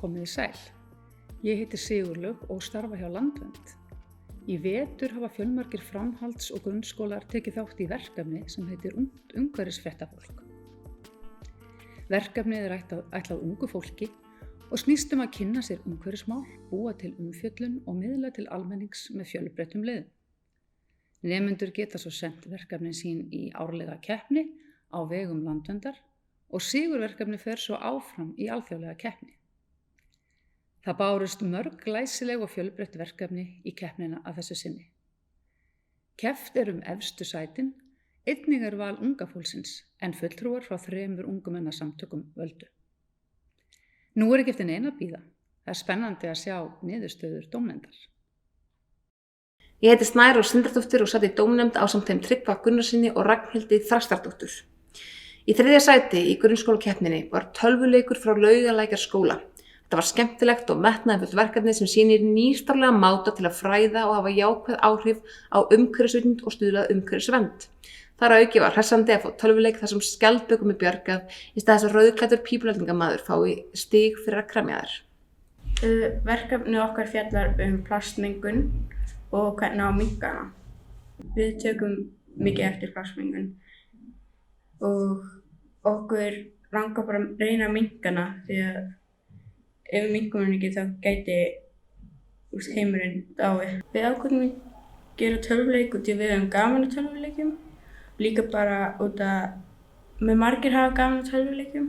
Komiði sæl. Ég heiti Sigurlaug og starfa hjá Landvernd. Í vetur hafa fjölmargir framhalds- og grunnskólar tekið þátt í verkefni sem heitir umhverfisfréttafólk. Verkefnið ætlað ungu fólki og snýst að kynna sér umhverfismál, búa til umfjöllun og miðla til almennings með fjölbreyttum leiðum. Nemendur geta svo sent verkefnin sín í árlega keppni á vegum Landverndar og sigurverkefni fer svo áfram í alþjóðlega keppni. Það bárust mörg glæsileg og fjölbreytt verkefni í keppnina að þessu sinni. Keppt efstu sætin, einnig val unga fólksins en fulltrúar frá 3 ungumennasamtökum völdu. Nú ekki eftir neina að bíða. Það spennandi að sjá niðurstöður dómnefndar. Ég heiti Snærós Sindradóttir og sat í dómnefnd ásamt þeim Tryggva Gunnarssyni og Ragnhildi Þrastardóttur. Í 3. sæti í grunnskólakeppninni var tölvuleikur frá Laugalækjarskóla. Þetta var skemmtilegt og metnaðarfullt verkefni sem sýnir nýstárlega máta til að fræða og hafa jákvæð áhrif á umhverfisvitund og stuðla að umhverfisvernd. Þar að auki var hressandi að fá tölvuleik þar sem skjaldbökum bjargað í stað þess að rauðklæddur pípulagningarmaður fái stig fyrir að kremja þær. Verkefnið okkar fjallar plastmengun og hvernig á að minnka hana. Við tökum mikið eftir plastmengun og okkur langar bara að reyna að minnka hana því að ef við minnkum hann ekki þá gæti heimurinn dáið. Við ákveðum að gera tölvuleik út í við höfum gaman að tölvuleikjum. Líka bara út að margir hafa gaman að tölvuleikjum.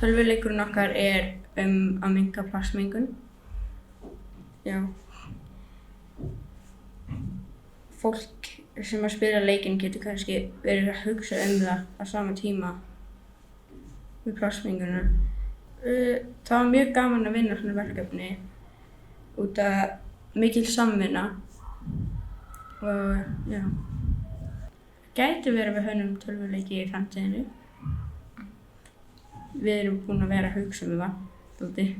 Tölvuleikurinn okkar að minnka plastmengun. Já. Fólk sem að spila leikinn getur kannski verið að hugsa það á sama tíma við plastmenguna. Það var mjög gaman að vinna svona verkefni út af mikil samvinna og já. Gæti verið við hönnum tölvuleiki í framtíðinni. Við erum búin að vera að hugsa það dálítið.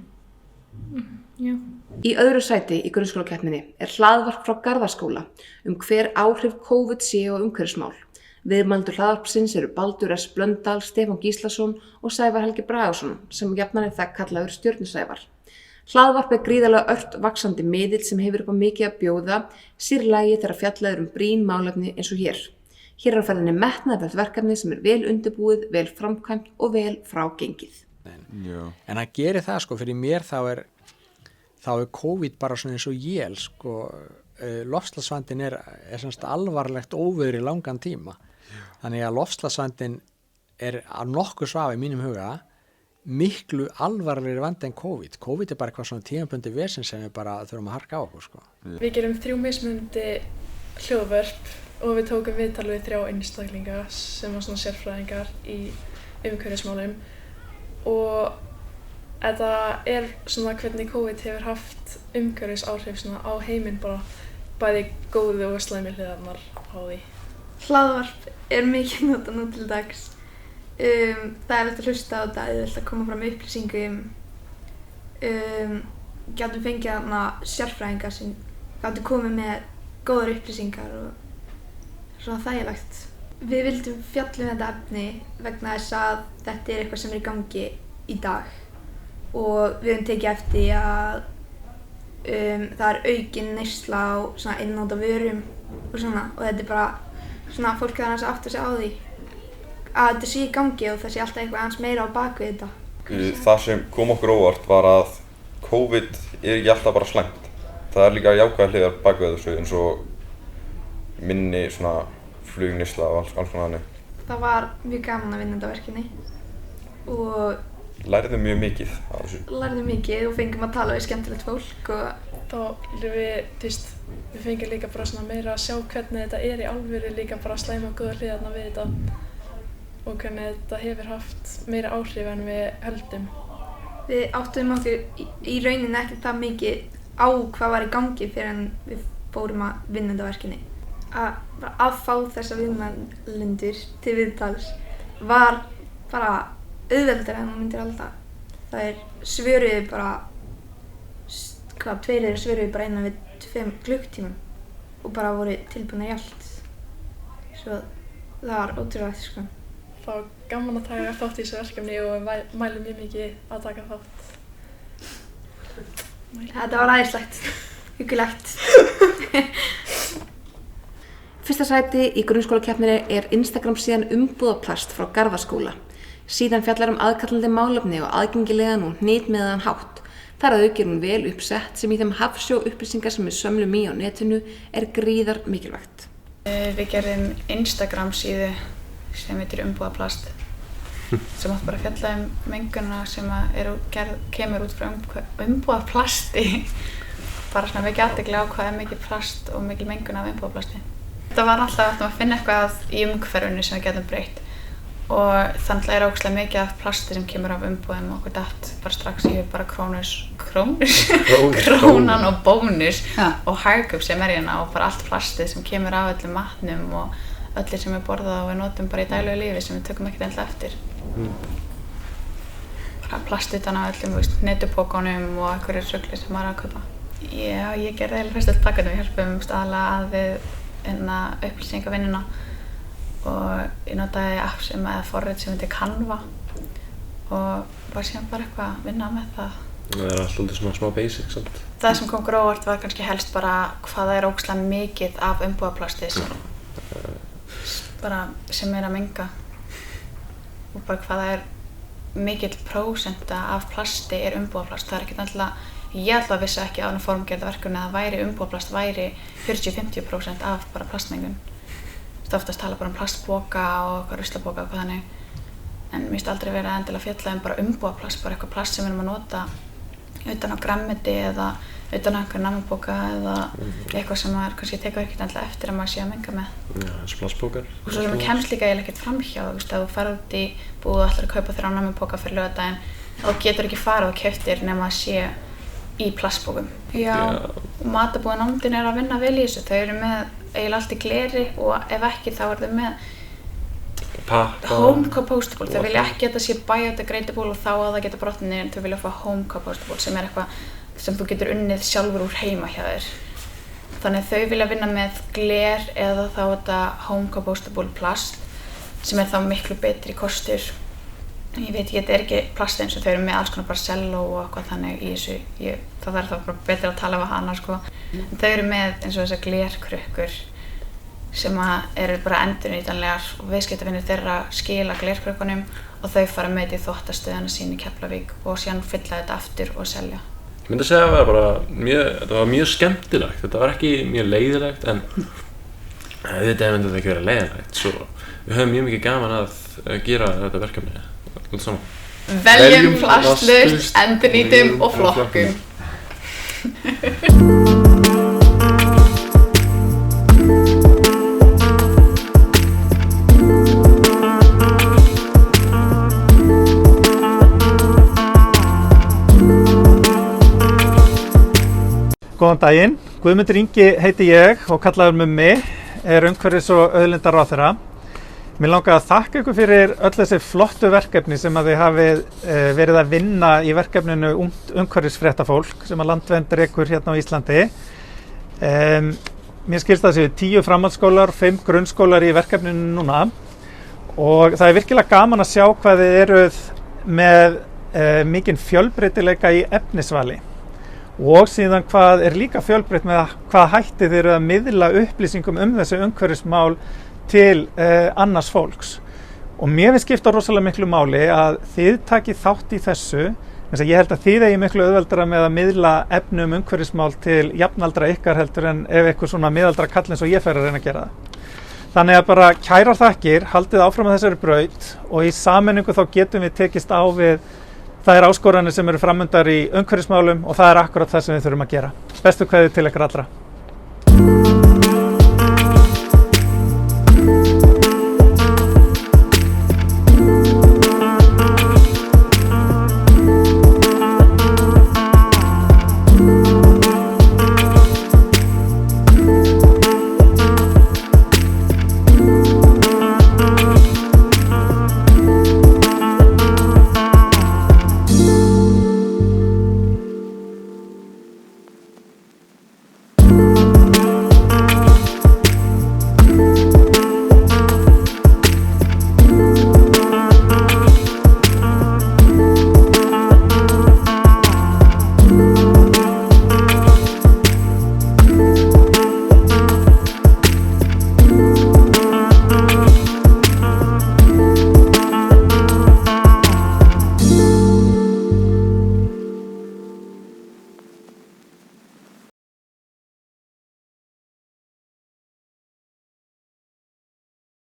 Já. Í öðru sæti í grunnskólakeppninni hlaðvarp frá Garðaskóla hver áhrif COVID sé á umhverfismál. Viðmælendur hlaðvarpsins eru Baldur S. Blöndal, Stefán Gíslason og Sævar Helgi Bragason sem jafnan það kallaður Stjörnusævar. Hlaðvarp gríðarlega ört vaxandi miðill sem hefur upp á mikið að bjóða, sér í lagi þegar fjallað brýn málefni eins og hér. Hér á ferðinni metnaðarfullt verkefni sem vel undirbúið, vel framkvæmt og vel frágengið. En að gera það fyrir mér þá er COVID bara svona eins og jél loftslagsvandinn er semst alvarlegt óveður í langan tíma. Þannig að loftslagsvandinn á nokkuð svafa í mínum huga miklu alvarlegri vandi en COVID. COVID bara eitthvað svona tímabundið vesen sem við bara þurfum að harka á okkur. Við gerum 3 mismunandi hljóðvörp og við tókum viðtal við 3 einstaklinga sem var svona sérfræðingar í umhverfismálum og þetta svona hvernig COVID hefur haft umhverfisáhrif svona á heiminn bara bæði góðu og slæmi hliðarnar á því. Hlaðvarp mikið notað nú til dags. Það hægt að hlusta á þetta, eða að koma fram upplýsingum. Gætum fengið þarna sérfræðingar sem gætu komið með góðar upplýsingar og svona þægilegt. Við vildum fjalla þetta efni vegna þess að þetta eitthvað sem í gangi í dag og við höfum tekið eftir að það aukin neysla á svona einnota vörum og svona og þetta bara svona fólk þarf að átta sig á því að þetta sé í gangi og það sé alltaf eitthvað aðeins meira á bakvið þetta. Það sem kom okkur óvart var að COVID ekki alltaf bara slæmt. Það líka jákvæðar hliðar bakvið þessu eins og minni svona flugneysla og alls konar þannig. Það var mjög gaman að vinna þetta verkefni og lærðum mjög mikið af þessu. Lærðum mikið og fengum að tala við skemmtilegt fólk og þá við fengum líka bara svona meira að sjá hvernig þetta í alvöru líka bara að slæma góða hliðarna við þetta og hvernig þetta hefur haft meira áhrif en við höldum. Við áttuðum okkur í rauninni ekki það mikið á hvað var í gangi fyrir en við fórum að vinna þetta verkefni. Að fá þessa viðmælendur til viðtals var bara auðveldar en þú myndir alltaf. Það svöruðu bara, 2 þeirra svöruðu bara innan við 5 klukkutímum og bara voru tilbúinir í allt. Svo það var ótrúlegt Það var gaman að taka þátt í þessu verkefni og við mælum mjög mikið að taka þátt. Þetta var æðislegt, huggulegt. Fyrsta sæti í grunnskólakeppninni er Instagram síðan umbúðaplast frá Garðaskóla. Síðan fjallar aðkallandi málefni og aðgengilegan og hnitmiðaðan hátt. Þar að auki hún vel uppsett sem í þeim hafsjó upplýsingar sem við sömlum í á netinu er gríðar mikilvægt. Við gerðum Instagram síðu sem heitir umbúðaplast sem átt bara að fjalla mengunina sem kemur út frá umbúðaplasti. Bara svona mikið athygli á hvað mikið plast og mikil mengun af umbúðaplasti. Það var alltaf að finna eitthvað í umhverfinu sem við getum breytt og þannig ógeðslega mikið af plasti sem kemur af umbúðum og okkur datt bara strax í bara Krónan og Bónus og Hagkaup sem hérna og bara allt plastið sem kemur af öllum matnum og öllir sem við borðað og við notum bara í daglegu lífi sem við tökum ekkert endilega eftir. Bara plast utan af öllum netupókunum og einhverjir rugli sem maður er að kaupa. Já, ég gerði eiginlega fyrst öll pakkanum, við hjálpum aðalega að við upplýsingavinnuna og ég notaði app eða forrit sem heitir Canva og var síðan bara eitthvað að vinna með það. Það er alltaf svona smá basic samt. Það sem kom okkur á óvart var kannski helst bara hvað það er ógeðslega mikið af umbúðaplasti sem er að menga og bara hvað það er mikill prósenta af plasti er umbúðaplast. Það er ekkert alltaf, ég alltaf vissi ekki á hana formgerða verkefni að væri umbúðaplast væri 40-50% af bara plastmengun. Það oftast tala bara plastpoka og ruslapoka og hvað þannig. En mér finnst aldrei verið endilega fjalla bara umbúðaplast, bara eitthvað plast sem við erum að nota utan á grammeti eða utan á einhver nammipoka eða eitthvað sem maður kannski tekur ekkert endilega eftir að maður sé að menga með. Já, þessi plastpokar. Og svo sem við kemst líka eiginlega ekkert framhjá, ef þú ferð út í búð og ætlar að kaupa 3 nammipoka fyrir laugardaginn, þá getur ekki farið og keyptir nema að sé í plastpokum. Já, og matabúðin Andin er að vinna vel í þessu. Þau eru með eiginlega allt í gleri og ef ekki þá eru þau með home compostable. Þau vilja ekki að þetta sé biodegradable og þá að það geta brotnað niður, þau vilja fá home compostable sem er eitthvað sem þú getur unnið sjálfur úr heima hjá þér. Þannig þau vilja vinna með gler eða þá þetta home compostable plast sem er þá miklu betri kostur. Ég veit ekki, þetta er ekki plast eins og þau eru með alls konar bara cello og eitthvað þannig í þessu. Það þarf þá bara betur að tala við hana sko. En þau eru með eins og þessar glerkrukkur sem eru bara endurnýtanlegar og viðskiptavinir þeirra skila glerkrukkunum og þau fara með þetta í þvottastöðina sín í Keflavík og síðan fylla þetta aftur og selja. Ég myndi að segja að þetta var mjög skemmtilegt. Þetta var ekki mjög leiðilegt en þetta myndi ekki vera leiðilegt. Svo við höfum mjög mikið gaman að gera þetta verkefni. Veljum plastlaust, endurnýtum og flokkum. Góðan daginn, Guðmundur Ingi heiti ég og kallaður Mummi, er umhverfis- og auðlindaráðherra. Mér langar að þakka ykkur fyrir öll þessi flottu verkefni sem að þið hafið verið að vinna í verkefninu umhverfisfréttafólk sem að Landvernd rekur hérna á Íslandi. Mér skilst það séu 10 framhaldsskólar, 5 grunnskólar í verkefninu núna og það er virkilega gaman að sjá hvað þið eruð með mikinn fjölbreytileika í efnisvali. Og síðan hvað er líka fjölbreytt með hvað hætti þið eru að miðla upplýsingum þessi umhverfismál til annars fólks. Og mér finnst skipta rosalega miklu máli að þið takið þátt í þessu, þess að ég held að þið eigi miklu auðveldara með að miðla efnum umhverfismál til jafnaldra ykkar heldur en ef eitthvað svona miðaldra kall eins og ég fer að reyna að gera það. Þannig að bara kærar þakkir, haldið áfram með þessari braut og í sameiningu þá getum við tekist á við þær áskoranir sem eru framundar í umhverfismálum og það er akkurat það sem við þurfum að gera. Bestu kveðjur til ykkur allra.